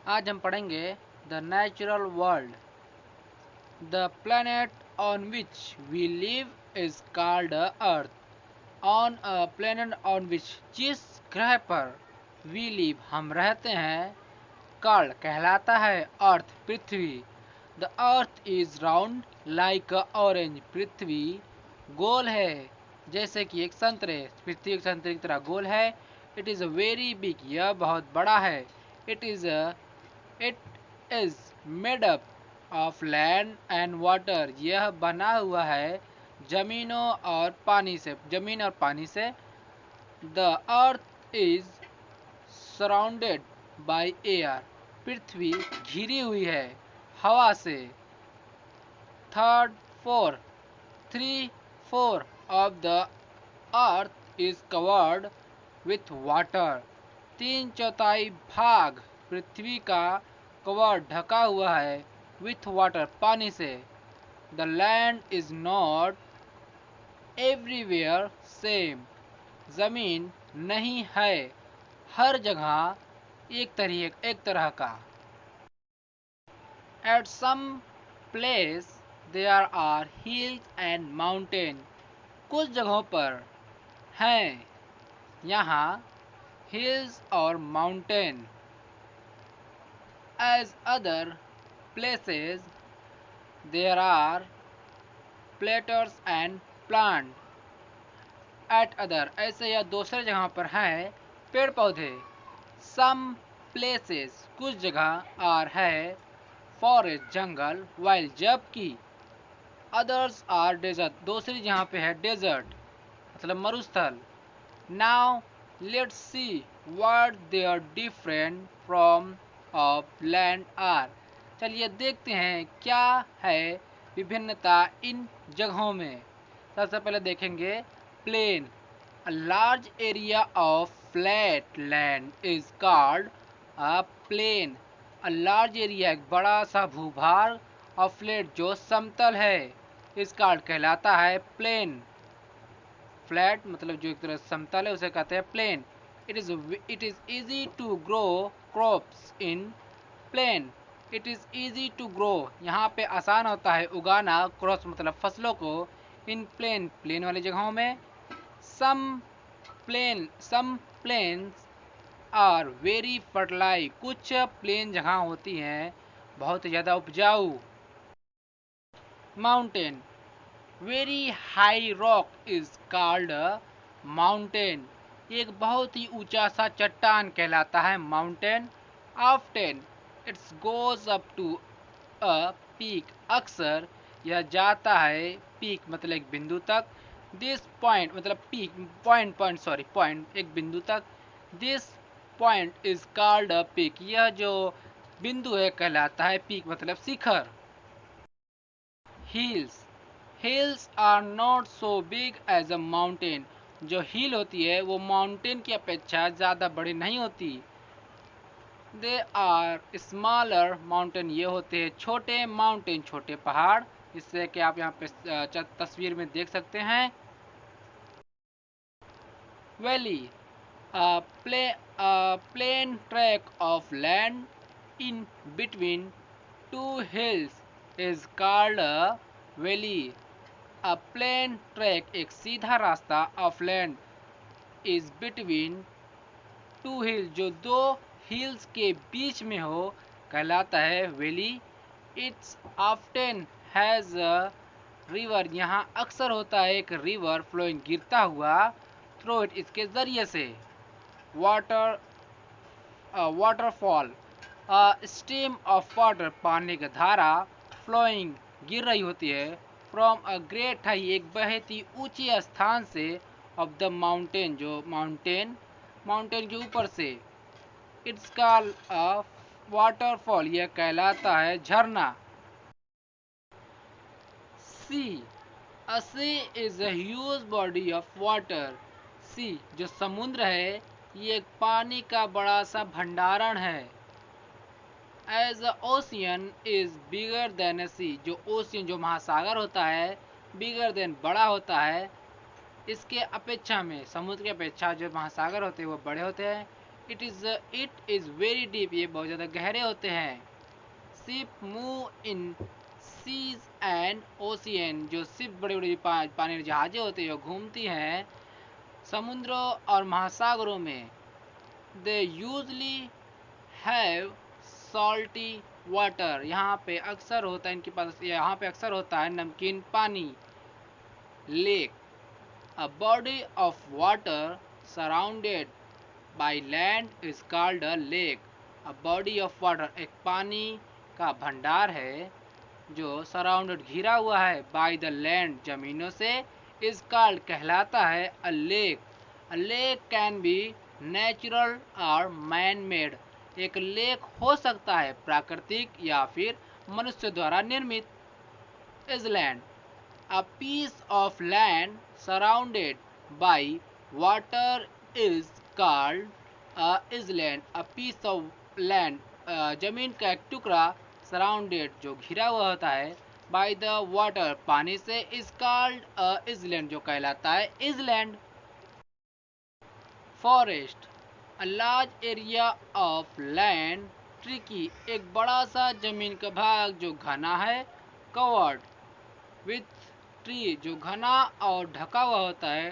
आज हम पढ़ेंगे the natural world. The planet on which we live is called earth. On a planet on which, जिस ग्रह पर वी लिव हम रहते हैं, कॉल्ड कहलाता है अर्थ पृथ्वी। The earth is round like a orange. पृथ्वी गोल है जैसे कि एक संतरे। पृथ्वी एक संतरे की तरह गोल है। It is a very big, यह बहुत बड़ा है। It is it is made up of land and water. यह बना हुआ है जमीनों और पानी से, जमीन और पानी से। The earth is surrounded by air. पृथ्वी घिरी हुई है हवा से। Third four three four of the earth is covered with water. 3/4 भाग पृथ्वी का कवर ढका हुआ है विथ वाटर, पानी से। The land is not everywhere same. जमीन नहीं है हर जगह एक तरह का। At some place there are hills and mountain. कुछ जगहों पर हैं यहाँ हिल्स और mountain. As other places, there are plateaus and plant. At other, ऐसे या दूसरे जगह पर हैं पेड़ पौधे। Some places, कुछ जगह are है forest जंगल, while जबकि others are desert, दूसरी जगह पे है desert मतलब मरुस्थल। Now let's see what they are different from of land are. चलिए देखते हैं क्या है विभिन्नता इन जगहों में। सबसे पहले देखेंगे plain. A large area of flat land is called a plain. A large area, एक बड़ा सा भूभाग, और फ्लैट जो समतल है, इस कॉल्ड कहलाता है प्लेन। फ्लैट मतलब जो एक तरह समतल है उसे कहते हैं plain. It is easy to grow crops in plain. It is easy to grow, यहाँ पे आसान होता है उगाना क्रॉप्स मतलब फसलों को। इन प्लेन, प्लेन वाली जगहों में। Some plains are very fertilize. कुछ प्लेन जगह होती हैं बहुत ज़्यादा उपजाऊ। Mountain. Very high rock is called mountain. एक बहुत ही ऊंचा सा चट्टान कहलाता है mountain. Often it's goes up to a peak. अक्सर यह जाता है पीक मतलब एक बिंदु तक। दिस पॉइंट मतलब पीक, पॉइंट एक बिंदु तक। This point is called a peak. यह जो बिंदु है कहलाता है पीक मतलब शिखर। Hills. Hills are not so big as a mountain. जो हिल होती है वो माउंटेन की अपेक्षा ज़्यादा बड़ी नहीं होती। They are smaller mountain. ये होते हैं छोटे माउंटेन, छोटे पहाड़। इससे कि आप यहाँ पे तस्वीर में देख सकते हैं। Valley. Plain track of land in between two hills is called a valley. A plain track, एक सीधा रास्ता, of land is between two hills, जो दो हिल्स के बीच में हो, कहलाता है valley. It's often has a river. यहाँ अक्सर होता है एक रिवर फ्लोइंग, गिरता हुआ, थ्रू इट, इसके जरिए से। Water waterfall. Stream of water, पानी की धारा, फ्लोइंग, गिर रही होती है, फ्रॉम अ ग्रेट हाई, एक बहुत ही ऊंचे स्थान से, ऑफ द माउंटेन, जो माउंटेन के ऊपर से। इट्स कॉल्ड अ वाटरफॉल, यह कहलाता है झरना। Sea. A sea is a huge body of water. Sea जो समुद्र है, ये एक पानी का बड़ा सा भंडारण है। As a ocean is bigger than a sea, जो ओशियन जो महासागर होता है, बिगर देन बड़ा होता है, इसके अपेक्षा में, समुद्र की अपेक्षा जो महासागर होते हैं वो बड़े होते हैं। इट इज़ वेरी डीप, ये बहुत ज़्यादा गहरे होते हैं। Ship move in seas and ocean, जो शिप बड़ी बड़ी पानी जहाजें होती हैं, घूमती हैं समुद्रों और महासागरों में। They usually have salty water, यहाँ पे अक्सर होता है इनके पास, यहाँ पे अक्सर होता है नमकीन पानी। Lake, a body of water surrounded by land is called a lake. A body of water, एक पानी का भंडार है जो सराउंडेड घिरा हुआ है बाय द लैंड, जमीनों से, इज कॉल्ड कहलाता है अ lake. A lake can be natural और मैन मेड, एक लेक हो सकता है प्राकृतिक या फिर मनुष्य द्वारा निर्मित। Island, a piece of land surrounded by water is called a island. A piece of land, जमीन का एक टुकड़ा, सराउंडेड जो घिरा हुआ होता है, बाय द वाटर पानी से, इज कॉल्ड अ island जो कहलाता है island. Forest, a large area of land, tricky, एक बड़ा सा जमीन का भाग जो घना है, कवर्ड विथ ट्री, जो घना और ढका हुआ होता है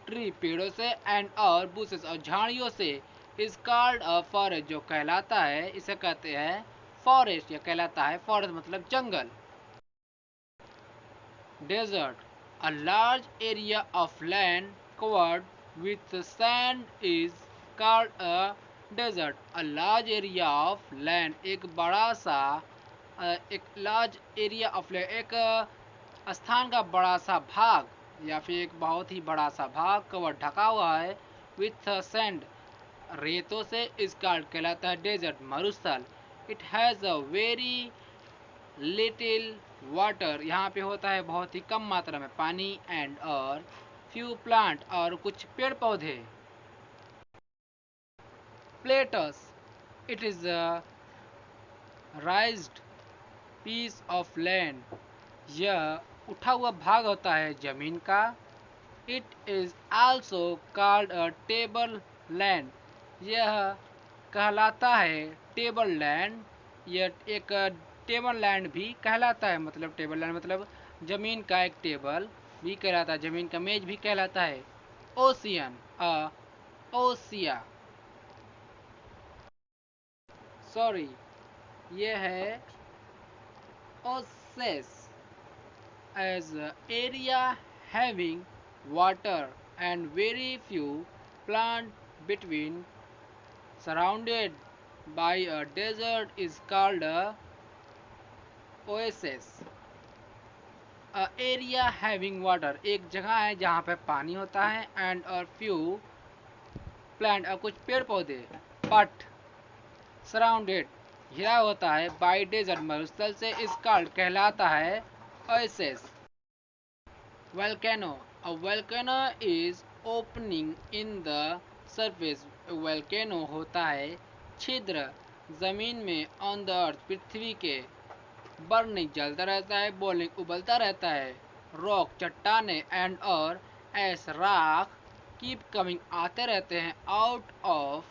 ट्री पेड़ों से, एंड और बुशेस और झाड़ियों से, इज कॉल्ड अ फॉरेस्ट जो कहलाता है, इसे कहते हैं फॉरेस्ट, या कहलाता है फॉरेस्ट मतलब जंगल। Desert, a large area of land covered with sand is called a desert. A large area of land, एक बड़ा सा, एक लार्ज एरिया ऑफ लैंड, एक स्थान का बड़ा सा भाग या फिर एक बहुत ही बड़ा सा भाग कवर ढका हुआ है विथ सैंड, रेतों से, इस कॉल्ड कहलाता है डेजर्ट मरुस्थल। It has a very little water, यहाँ पे होता है बहुत ही कम मात्रा में पानी, एंड और फ्यू प्लांट, और कुछ पेड़ पौधे। Plateaus, it is a raised piece of land, यह उठा हुआ भाग होता है जमीन का। It is also called a table land, यह कहलाता है टेबल लैंड, यह एक टेबल लैंड भी कहलाता है, मतलब टेबल लैंड मतलब जमीन का एक टेबल भी कहलाता है, जमीन का मेज भी कहलाता है। ओशियन, ओशिया, सॉरी, यह है ओसेस, as an area having water and very few plants between, surrounded by a desert, is called a oasis. A area having water, एक जगह है जहाँ पे पानी होता है, and a few plant, और कुछ पेड़ पौधे, but surrounded, घिरा होता है, by desert मरुस्थल से, is called कहलाता है oasis. Volcano, a volcano is opening in the surface. volcano होता है छिद्र जमीन में, on the earth पृथ्वी के, बर्निंग जलता रहता है, बोलिंग उबलता रहता है, रॉक चट्टाने, एंड और एस राख, कीप कमिंग आते रहते हैं, आउट ऑफ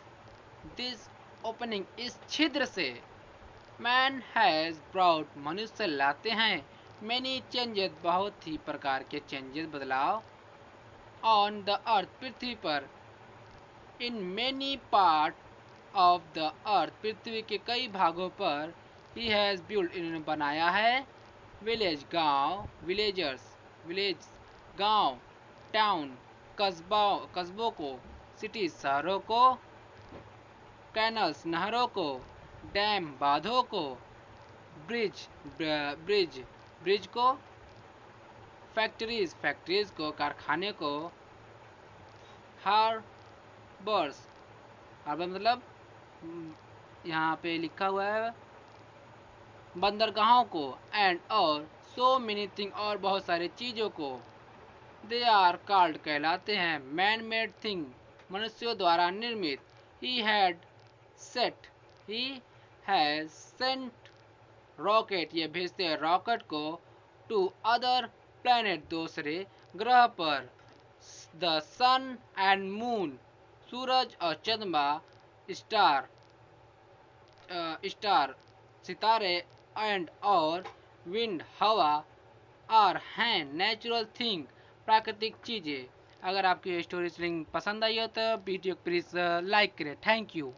दिस ओपनिंग, इस छिद्र से। मैन हैज ब्राउट, मनुष्य लाते हैं, मैनी चेंजेस, बहुत ही प्रकार के चेंजेस, बदलाव, ऑन द अर्थ पृथ्वी पर, in many part of the earth पृथ्वी के कई भागों पर, ही हैज़ बिल्ड, इन्होंने बनाया है, विलेज गांव, विलेजर्स विलेज गांव, टाउन कस्बों को, सिटीज शहरों को, कैनल्स नहरों को, डैम बांधों को, ब्रिज ब्रिज को, फैक्ट्रीज को, कारखाने को, हार्बर्स, हार्बर मतलब यहाँ पे लिखा हुआ है बंदरगाहों को, एंड और सो मेनी थिंग, और बहुत सारे चीज़ों को। दे आर कॉल्ड कहलाते हैं मैन मेड थिंग, मनुष्यों द्वारा निर्मित। ही हैज सेंट रॉकेट, ये भेजते हैं रॉकेट को, टू अदर प्लैनेट, दूसरे ग्रह पर। द सन एंड मून, सूरज और चंद्रमा, स्टार स्टार सितारे एंड और विंड हवा और हैं नेचुरल थिंग प्राकृतिक चीज़ें। अगर आपकी स्टोरी लिंक पसंद आई हो तो वीडियो प्लीज़ लाइक करें। Thank you.